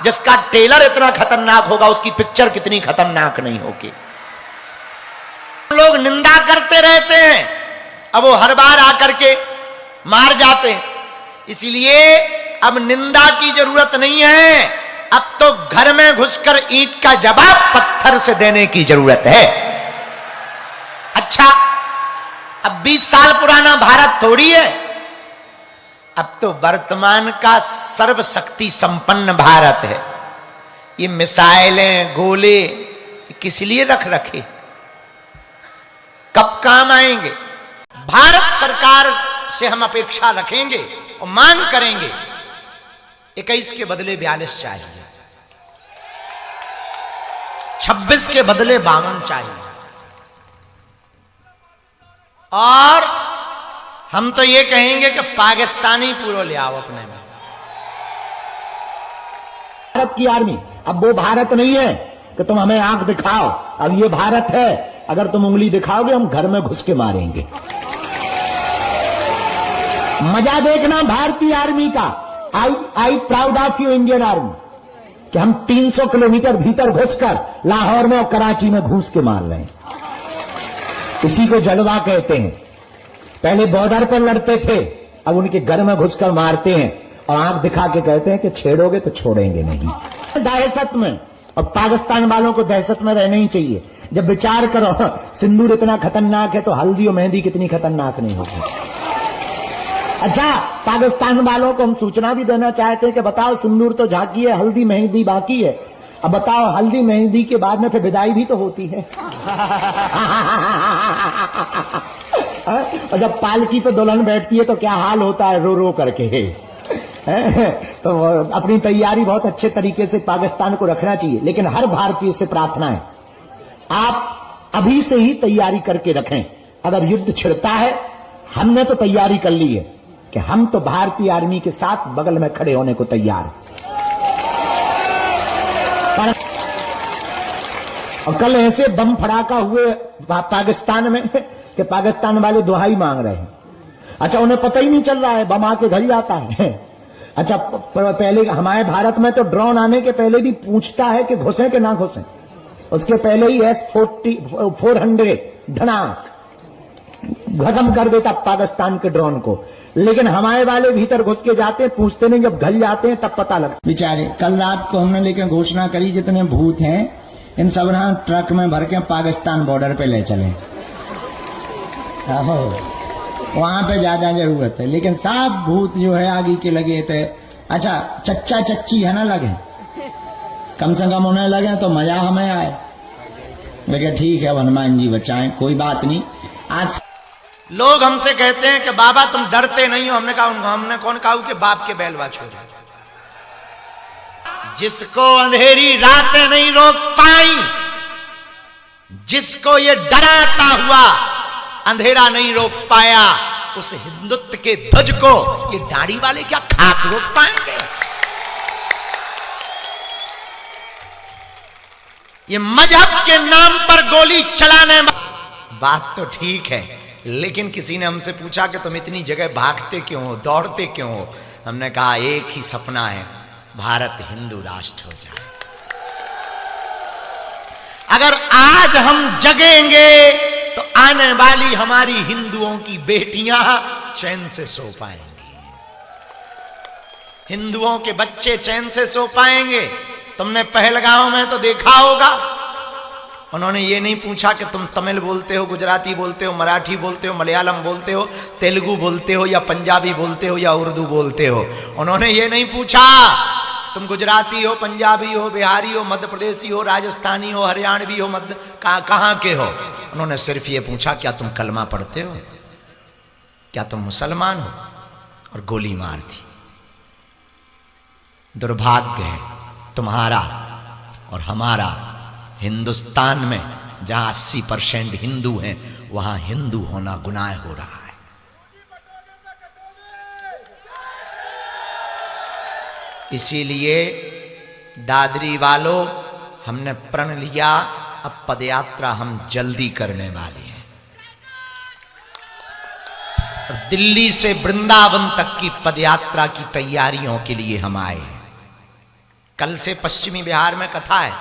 जिसका टेलर इतना खतरनाक होगा उसकी पिक्चर कितनी खतरनाक नहीं होगी। लोग निंदा करते रहते हैं, अब वो हर बार आकर के मार जाते हैं, इसलिए अब निंदा की जरूरत नहीं है, अब तो घर में घुसकर ईंट का जवाब पत्थर से देने की जरूरत है। अच्छा, अब 20 साल पुराना भारत थोड़ी है, अब तो वर्तमान का सर्वशक्ति संपन्न भारत है। ये मिसाइलें गोले किस लिए रख रखे, कब काम आएंगे? भारत सरकार से हम अपेक्षा रखेंगे और मांग करेंगे 21 के बदले 42 चाहिए, 26 के बदले 52 चाहिए, और हम तो ये कहेंगे कि पाकिस्तानी पूरा ले आओ अपने में। भारत की आर्मी, अब वो भारत नहीं है कि तुम हमें आंख दिखाओ, अब ये भारत है, अगर तुम उंगली दिखाओगे हम घर में घुस के मारेंगे। मजा देखना भारतीय आर्मी का। I proud of you Indian army, कि हम 300 किलोमीटर भीतर घुसकर लाहौर में और कराची में घुस के मार रहे हैं। इसी को जलवा कहते हैं। पहले बॉर्डर पर लड़ते थे, अब उनके घर में घुसकर मारते हैं और आंख दिखा के कहते हैं कि छेड़ोगे तो छोड़ेंगे नहीं। दहशत में, और पाकिस्तान वालों को दहशत में रहना ही चाहिए। जब विचार करो सिंदूर इतना खतरनाक है तो हल्दी और मेहंदी कितनी खतरनाक नहीं होगी। अच्छा, पाकिस्तान वालों को हम सूचना भी देना चाहते हैं कि बताओ सिंदूर तो झांकी है, हल्दी मेहंदी बाकी है, अब बताओ हल्दी मेहंदी के बाद में फिर विदाई भी तो होती है। और जब पालकी पे दुल्हन बैठती है तो क्या हाल होता है, रो रो करके। तो अपनी तैयारी बहुत अच्छे तरीके से पाकिस्तान को रखना चाहिए, लेकिन हर भारतीय से प्रार्थना है आप अभी से ही तैयारी करके रखें। अगर युद्ध छिड़ता है, हमने तो तैयारी कर ली है कि हम तो भारतीय आर्मी के साथ बगल में खड़े होने को तैयार हैं। और कल ऐसे बम फड़ाका हुए पाकिस्तान में कि पाकिस्तान वाले दुहाई मांग रहे हैं। अच्छा, उन्हें पता ही नहीं चल रहा है, बम आके घर ही आता है। अच्छा, पहले हमारे भारत में तो ड्रोन आने के पहले भी पूछता है कि घुसें कि ना घुसें, उसके पहले ही S-400 धनाक खत्म कर देता पाकिस्तान के ड्रोन को। लेकिन हमारे वाले भीतर घुस के जाते हैं, पूछते नहीं, जब घर जाते हैं तब पता लगता। बेचारे कल रात को हमने लेकर घोषणा करी जितने भूत हैं इन सब ट्रक में भर के पाकिस्तान बॉर्डर पे ले चले, वहां पे ज्यादा जरूरत है। लेकिन सब भूत जो है आगे के लगे थे। अच्छा, चच्चा चच्ची है ना लगे, कम से कम उन्हें लगे तो मजा हमें आए। लेकिन ठीक है, हनुमान जी बचाएं, कोई बात नहीं। आज लोग हमसे कहते हैं कि बाबा तुम डरते नहीं हो। हमने कहा, हमने कौन कहा कि बाप के बैल बाछो। जिसको अंधेरी रातें नहीं रोक पाई, जिसको ये डराता हुआ अंधेरा नहीं रोक पाया, उस हिंदुत्व के ध्वज को ये दाढ़ी वाले क्या खाक रोक पाएंगे? ये मजहब के नाम पर गोली चलाने, बात तो ठीक है, लेकिन किसी ने हमसे पूछा कि तुम इतनी जगह भागते क्यों हो, दौड़ते क्यों हो? हमने कहा एक ही सपना है, भारत हिंदू राष्ट्र हो जाए। अगर आज हम जगेंगे तो आने वाली हमारी हिंदुओं की बेटियां चैन से सो पाएंगी, हिंदुओं के बच्चे चैन से सो पाएंगे। तुमने पहलगांव में तो देखा होगा, उन्होंने ये नहीं पूछा कि तुम तमिल बोलते हो, गुजराती बोलते हो, मराठी बोलते हो, मलयालम बोलते हो, तेलुगु बोलते हो, या पंजाबी बोलते हो, या उर्दू बोलते हो। उन्होंने ये नहीं पूछा तुम गुजराती हो, पंजाबी हो, बिहारी हो, मध्य प्रदेशी हो, राजस्थानी हो, हरियाणवी हो, मध्य कहाँ के हो। उन्होंने सिर्फ ये पूछा क्या तुम कलमा पढ़ते हो, क्या तुम मुसलमान हो, और गोली मार दी। दुर्भाग्य है तुम्हारा और हमारा, हिंदुस्तान में जहां 80% हिंदू हैं वहां हिंदू होना गुनाह हो रहा है। इसीलिए दादरी वालों, हमने प्रण लिया, अब पदयात्रा हम जल्दी करने वाले हैं। और दिल्ली से वृंदावन तक की पदयात्रा की तैयारियों के लिए हम आए हैं। कल से पश्चिमी बिहार में कथा है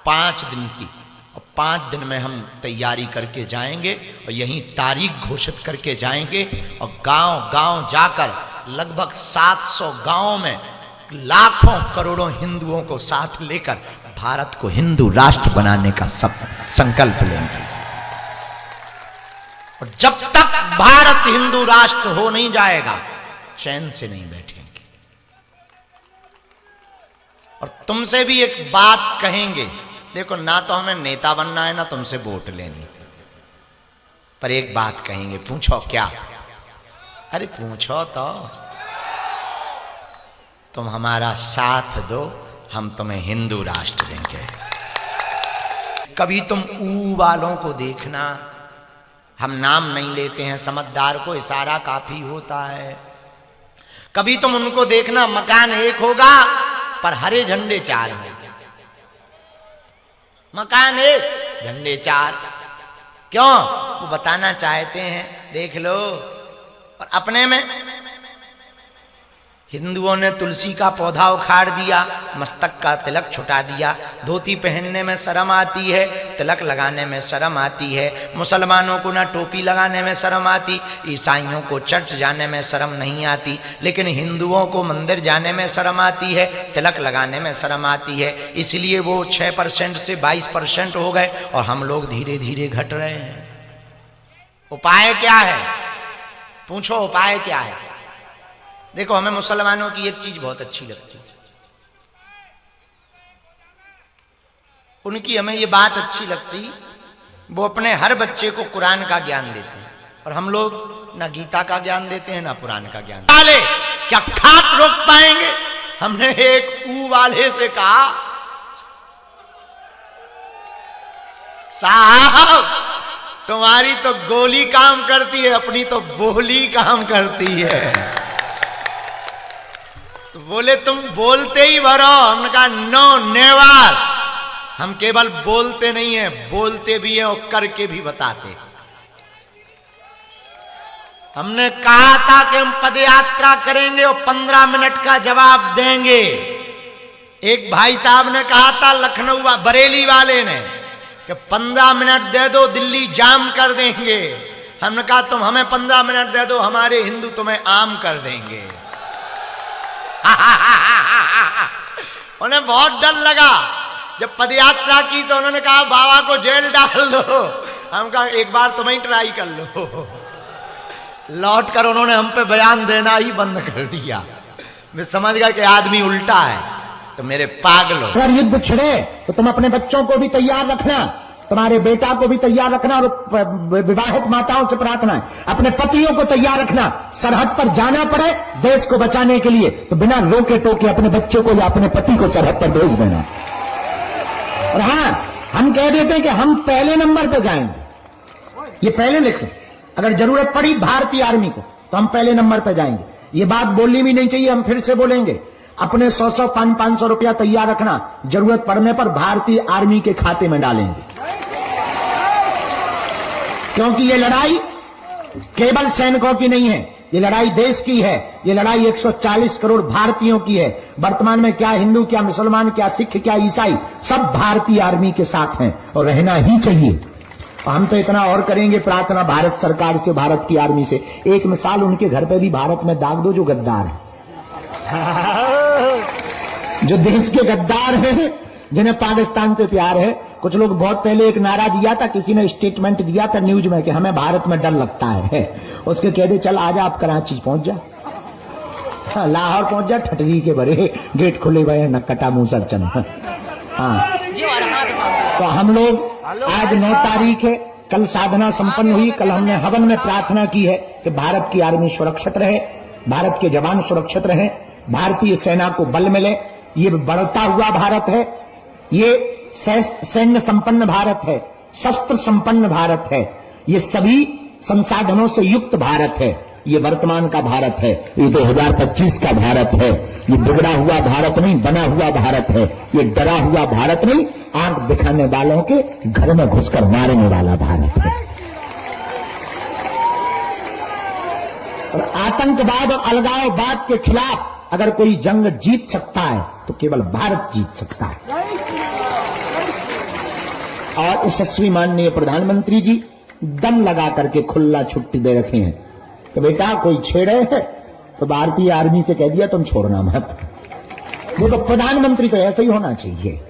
5 दिन की, और 5 दिन में हम तैयारी करके जाएंगे और यहीं तारीख घोषित करके जाएंगे और गांव गांव जाकर लगभग 700 गांवों में लाखों करोड़ों हिंदुओं को साथ लेकर भारत को हिंदू राष्ट्र बनाने का सब संकल्प लेंगे। और जब तक भारत हिंदू राष्ट्र हो नहीं जाएगा चैन से नहीं बैठेंगे। और तुमसे भी एक बात कहेंगे, देखो ना तो हमें नेता बनना है ना तुमसे वोट लेनी, पर एक बात कहेंगे, पूछो क्या? अरे पूछो तो, तुम हमारा साथ दो, हम तुम्हें हिंदू राष्ट्र देंगे। कभी तुम ऊ वालों को देखना, हम नाम नहीं लेते हैं, समझदार को इशारा काफी होता है। कभी तुम उनको देखना, मकान एक होगा पर हरे झंडे 4 हैं। मकान एक झंडे 4, क्यों? वो बताना चाहते हैं, देख लो। और अपने में हिंदुओं ने तुलसी का पौधा उखाड़ दिया, मस्तक का तिलक छुटा दिया। धोती पहनने में शर्म आती है, तिलक लगाने में शर्म आती है। मुसलमानों को ना टोपी लगाने में शर्म आती, ईसाइयों को चर्च जाने में शर्म नहीं आती, लेकिन हिंदुओं को मंदिर जाने में शर्म आती है, तिलक लगाने में शर्म आती है। इसलिए वो 6% से 22% हो गए और हम लोग धीरे धीरे घट रहे हैं। उपाय क्या है? पूछो उपाय क्या है? देखो, हमें मुसलमानों की एक चीज बहुत अच्छी लगती है, उनकी हमें ये बात अच्छी लगती, वो अपने हर बच्चे को कुरान का ज्ञान देते हैं, और हम लोग ना गीता का ज्ञान देते हैं ना पुराण का ज्ञान। वाले क्या खाक रोक पाएंगे? हमने एक ऊ वाले से कहा, साहब तुम्हारी तो गोली काम करती है, अपनी तो बोली काम करती है। तो बोले तुम बोलते ही भरो। हमने कहा नो नेवर, हम केवल बोलते नहीं है, बोलते भी हैं और करके भी बताते। हमने कहा था कि हम पदयात्रा करेंगे और 15 मिनट का जवाब देंगे। एक भाई साहब ने कहा था लखनऊ बरेली वाले ने कि 15 मिनट दे दो दिल्ली जाम कर देंगे। हमने कहा तुम हमें 15 मिनट दे दो, हमारे हिंदू तुम्हें आम कर देंगे। उन्हें बहुत डर लगा जब पदयात्रा की, तो उन्होंने कहा बाबा को जेल डाल दो। हम कहा एक बार तुम्हें ट्राई कर लो। लौट कर उन्होंने हम पे बयान देना ही बंद कर दिया। मैं समझ गया कि आदमी उल्टा है। तो मेरे पागलों, अगर युद्ध छिड़े तो तुम अपने बच्चों को भी तैयार रखना, तुम्हारे बेटा को भी तैयार रखना, और विवाहित माताओं से प्रार्थना है अपने पतियों को तैयार रखना। सरहद पर जाना पड़े देश को बचाने के लिए तो बिना रोके टोके अपने बच्चों को या अपने पति को सरहद पर भेज देना। और हाँ, हम कह देते हैं कि हम पहले नंबर पर जाएंगे, ये पहले लिखो। अगर जरूरत पड़ी भारतीय आर्मी को तो हम पहले नंबर पर जाएंगे। ये बात बोलनी भी नहीं चाहिए, हम फिर से बोलेंगे। अपने 100-100, 500 रुपया तैयार रखना, जरूरत पड़ने पर भारतीय आर्मी के खाते में डालेंगे। क्योंकि ये लड़ाई केवल सैनिकों की नहीं है, ये लड़ाई देश की है। ये लड़ाई 140 करोड़ भारतीयों की है। वर्तमान में क्या हिंदू, क्या मुसलमान, क्या सिख, क्या ईसाई, सब भारतीय आर्मी के साथ हैं और रहना ही चाहिए। और हम तो इतना और करेंगे प्रार्थना भारत सरकार से, भारत की आर्मी से। एक मिसाल, उनके घर पे भी भारत में दाग दो जो गद्दार है, जो देश के गद्दार हैं, जिन्हें पाकिस्तान से प्यार है। कुछ लोग बहुत पहले एक नारा दिया था, किसी ने स्टेटमेंट दिया था न्यूज में कि हमें भारत में डर लगता है। उसके कह दे चल आजा, आप कराची पहुंच जा, लाहौर पहुंच जा, ठटरी के भरे गेट खुले हुए हैं, नक्कटा मुंह सर चन। हाँ, तो हम लोग आज 9 तारीख है, कल साधना संपन्न हुई। कल हमने हवन में प्रार्थना की है कि भारत की आर्मी सुरक्षित रहे, भारत के जवान सुरक्षित रहे, भारतीय सेना को बल मिले। ये बढ़ता हुआ भारत है, ये सैन्य संपन्न भारत है, शस्त्र संपन्न भारत है, ये सभी संसाधनों से युक्त भारत है। ये वर्तमान का भारत है, ये 2025 का भारत है। ये बिगड़ा हुआ भारत नहीं, बना हुआ भारत है। ये डरा हुआ भारत नहीं, आंख दिखाने वालों के घर में घुसकर मारने वाला भारत है। और आतंकवाद और अलगाववाद के खिलाफ अगर कोई जंग जीत सकता है तो केवल भारत जीत सकता है। और यशस्वी माननीय प्रधानमंत्री जी दम लगा करके खुला छुट्टी दे रखे हैं कि बेटा कोई छेड़े है तो भारतीय आर्मी से कह दिया तुम छोड़ना मत। वो तो प्रधानमंत्री तो ऐसे ही होना चाहिए,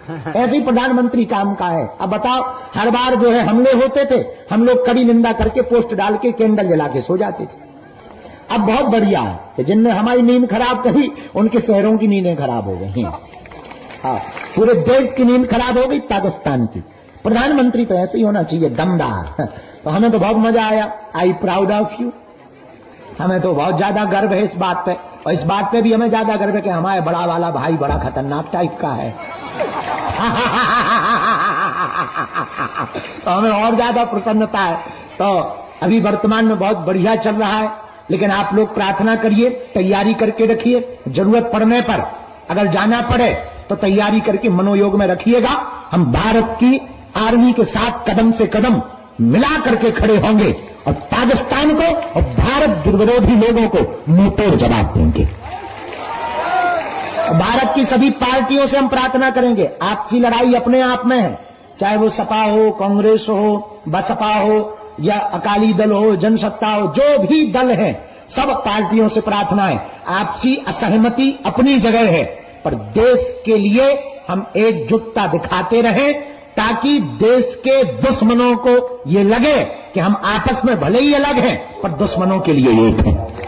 ऐसे ही प्रधानमंत्री काम का है। अब बताओ, हर बार जो है हमले होते थे, हम लोग कड़ी निंदा करके पोस्ट डाल के कैंडल जला के सो जाते थे। अब बहुत बढ़िया है कि जिनने हमारी नींद खराब करी उनके शहरों की नींदें खराब हो गई हैं। हाँ, पूरे देश की नींद खराब हो गई पाकिस्तान की। प्रधानमंत्री तो ऐसे ही होना चाहिए, दमदार। तो हमें तो बहुत मजा आया। I proud of you. हमें तो बहुत ज्यादा गर्व है इस बात पे, और इस बात पे भी हमें ज्यादा गर्व है कि हमारे बड़ा वाला भाई बड़ा खतरनाक टाइप का है। तो हमें और ज्यादा प्रसन्नता है। तो अभी वर्तमान में बहुत बढ़िया चल रहा है, लेकिन आप लोग प्रार्थना करिए, तैयारी करके रखिए। जरूरत पड़ने पर अगर जाना पड़े तो तैयारी करके मनोयोग में रखिएगा। हम भारत की आर्मी के साथ कदम से कदम मिला करके खड़े होंगे और पाकिस्तान को और भारत विरोधी लोगों को मुंहतोड़ जवाब देंगे। भारत की सभी पार्टियों से हम प्रार्थना करेंगे, आपसी लड़ाई अपने आप में है, चाहे वो सपा हो, कांग्रेस हो, बसपा हो या अकाली दल हो, जनसत्ता हो, जो भी दल है, सब पार्टियों से प्रार्थना है। आपसी असहमति अपनी जगह है, पर देश के लिए हम एकजुटता दिखाते रहें, ताकि देश के दुश्मनों को ये लगे कि हम आपस में भले ही अलग हैं पर दुश्मनों के लिए एक हैं।